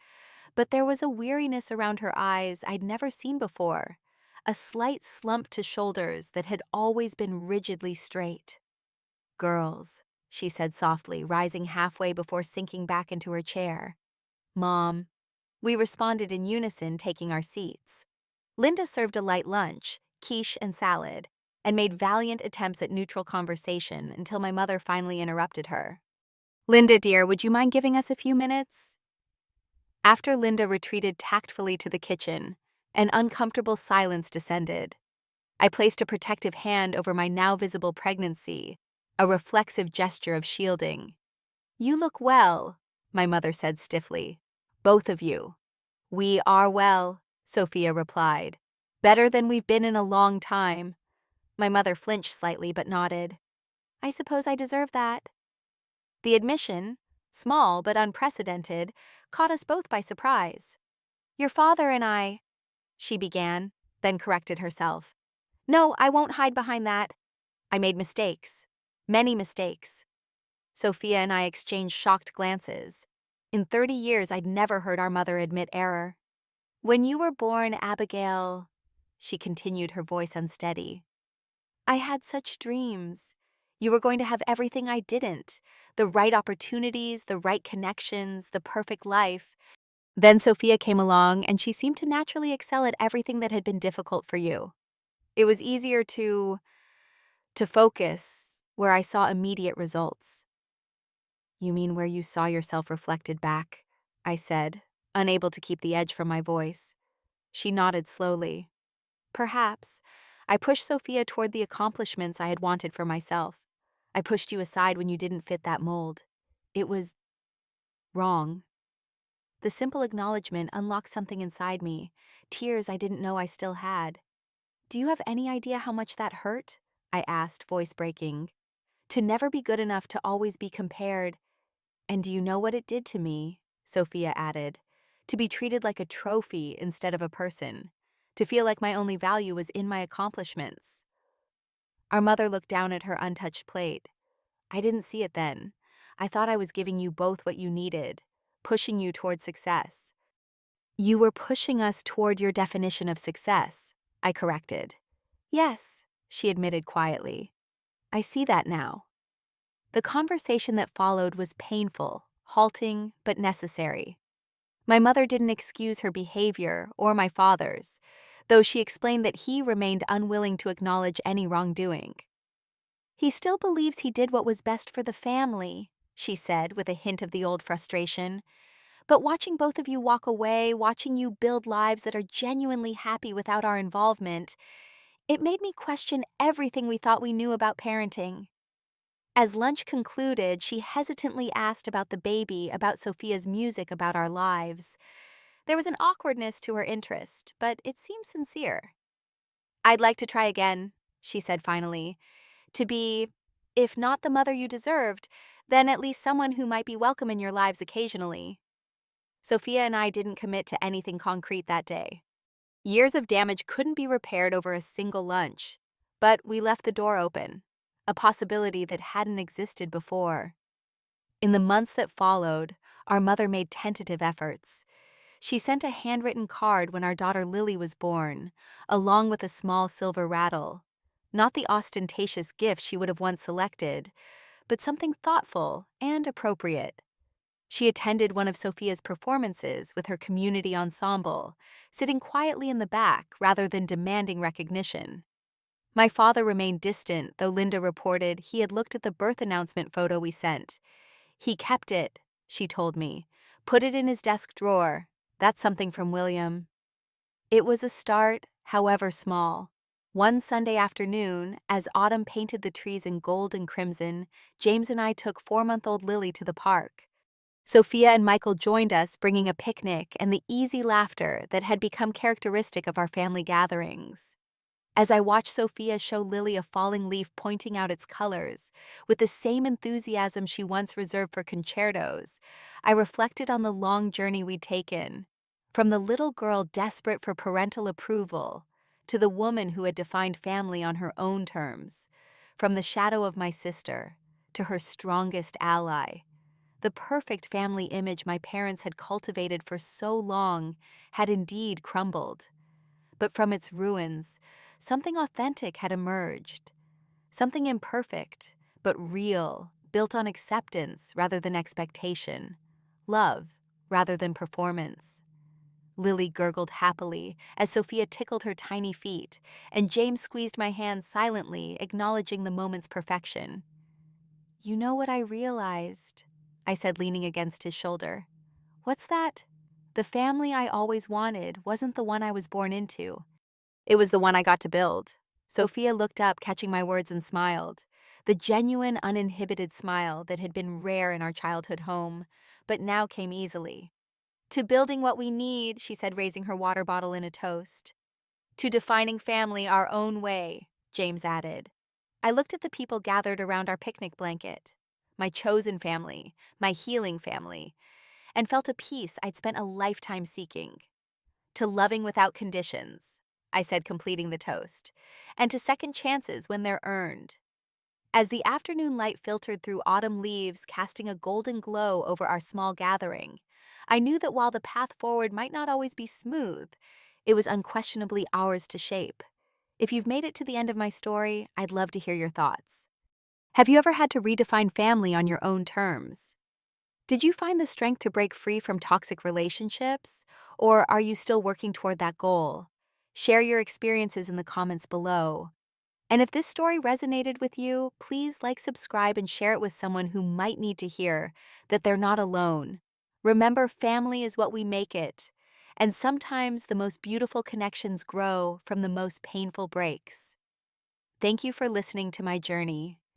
But there was a weariness around her eyes I'd never seen before, a slight slump to shoulders that had always been rigidly straight. "Girls," she said softly, rising halfway before sinking back into her chair. "Mom." We responded in unison, taking our seats. Linda served a light lunch, quiche and salad, and made valiant attempts at neutral conversation until my mother finally interrupted her. "Linda, dear, would you mind giving us a few minutes?" After Linda retreated tactfully to the kitchen, An uncomfortable silence descended. I placed a protective hand over my now visible pregnancy, a reflexive gesture of shielding. "You look well," my mother said stiffly. "Both of you." "We are well," Sophia replied. "Better than we've been in a long time." My mother flinched slightly but nodded. "I suppose I deserve that." The admission, small but unprecedented, caught us both by surprise. "Your father and I," she began, then corrected herself. "No, I won't hide behind that. I made mistakes. Many mistakes." Sophia and I exchanged shocked glances. In 30 years, I'd never heard our mother admit error. "When you were born, Abigail," she continued, her voice unsteady, "I had such dreams. You were going to have everything I didn't. The right opportunities, the right connections, the perfect life. Then Sophia came along, and she seemed to naturally excel at everything that had been difficult for you. It was easier to focus where I saw immediate results." "You mean where you saw yourself reflected back?" I said, unable to keep the edge from my voice. She nodded slowly. "Perhaps. I pushed Sophia toward the accomplishments I had wanted for myself. I pushed you aside when you didn't fit that mold. It was wrong." The simple acknowledgement unlocked something inside me, tears I didn't know I still had. "Do you have any idea how much that hurt?" I asked, voice breaking. "To never be good enough, to always be compared. And do you know what it did to me?" Sophia added. "To be treated like a trophy instead of a person. To feel like my only value was in my accomplishments." Our mother looked down at her untouched plate. "I didn't see it then. I thought I was giving you both what you needed, pushing you toward success." "You were pushing us toward your definition of success," I corrected. "Yes," she admitted quietly. "I see that now." The conversation that followed was painful, halting, but necessary. My mother didn't excuse her behavior or my father's, though she explained that he remained unwilling to acknowledge any wrongdoing. "He still believes he did what was best for the family," she said with a hint of the old frustration. "But watching both of you walk away, watching you build lives that are genuinely happy without our involvement, it made me question everything we thought we knew about parenting." As lunch concluded, she hesitantly asked about the baby, about Sophia's music, about our lives. There was an awkwardness to her interest, but it seemed sincere. "I'd like to try again," she said finally. "To be, if not the mother you deserved, then at least someone who might be welcome in your lives occasionally." Sophia and I didn't commit to anything concrete that day. Years of damage couldn't be repaired over a single lunch, but we left the door open, a possibility that hadn't existed before. In the months that followed, our mother made tentative efforts. She sent a handwritten card when our daughter Lily was born, along with a small silver rattle. Not the ostentatious gift she would have once selected, but something thoughtful and appropriate. She attended one of Sophia's performances with her community ensemble, sitting quietly in the back rather than demanding recognition. My father remained distant, though Linda reported he had looked at the birth announcement photo we sent. "He kept it," she told me. "Put it in his desk drawer. That's something from William." It was a start, however small. One Sunday afternoon, as autumn painted the trees in gold and crimson, James and I took 4-month-old Lily to the park. Sophia and Michael joined us, bringing a picnic and the easy laughter that had become characteristic of our family gatherings. As I watched Sophia show Lily a falling leaf pointing out its colors, with the same enthusiasm she once reserved for concertos, I reflected on the long journey we'd taken, from the little girl desperate for parental approval to the woman who had defined family on her own terms, from the shadow of my sister to her strongest ally. The perfect family image my parents had cultivated for so long had indeed crumbled. But from its ruins, something authentic had emerged. Something imperfect, but real, built on acceptance rather than expectation. Love rather than performance. Lily gurgled happily as Sophia tickled her tiny feet, and James squeezed my hand silently, acknowledging the moment's perfection. "You know what I realized?" I said, leaning against his shoulder. "What's that?" The family I always wanted wasn't the one I was born into. It was the one I got to build. Sophia looked up, catching my words, and smiled. The genuine, uninhibited smile that had been rare in our childhood home, but now came easily. To building what we need, she said, raising her water bottle in a toast. To defining family our own way, James added. I looked at the people gathered around our picnic blanket, my chosen family, my healing family, and felt a peace I'd spent a lifetime seeking. To loving without conditions, I said, completing the toast, and to second chances when they're earned. As the afternoon light filtered through autumn leaves, casting a golden glow over our small gathering, I knew that while the path forward might not always be smooth, it was unquestionably ours to shape. If you've made it to the end of my story, I'd love to hear your thoughts. Have you ever had to redefine family on your own terms? Did you find the strength to break free from toxic relationships, or are you still working toward that goal? Share your experiences in the comments below. And if this story resonated with you, please like, subscribe, and share it with someone who might need to hear that they're not alone. Remember, family is what we make it, and sometimes the most beautiful connections grow from the most painful breaks. Thank you for listening to my journey.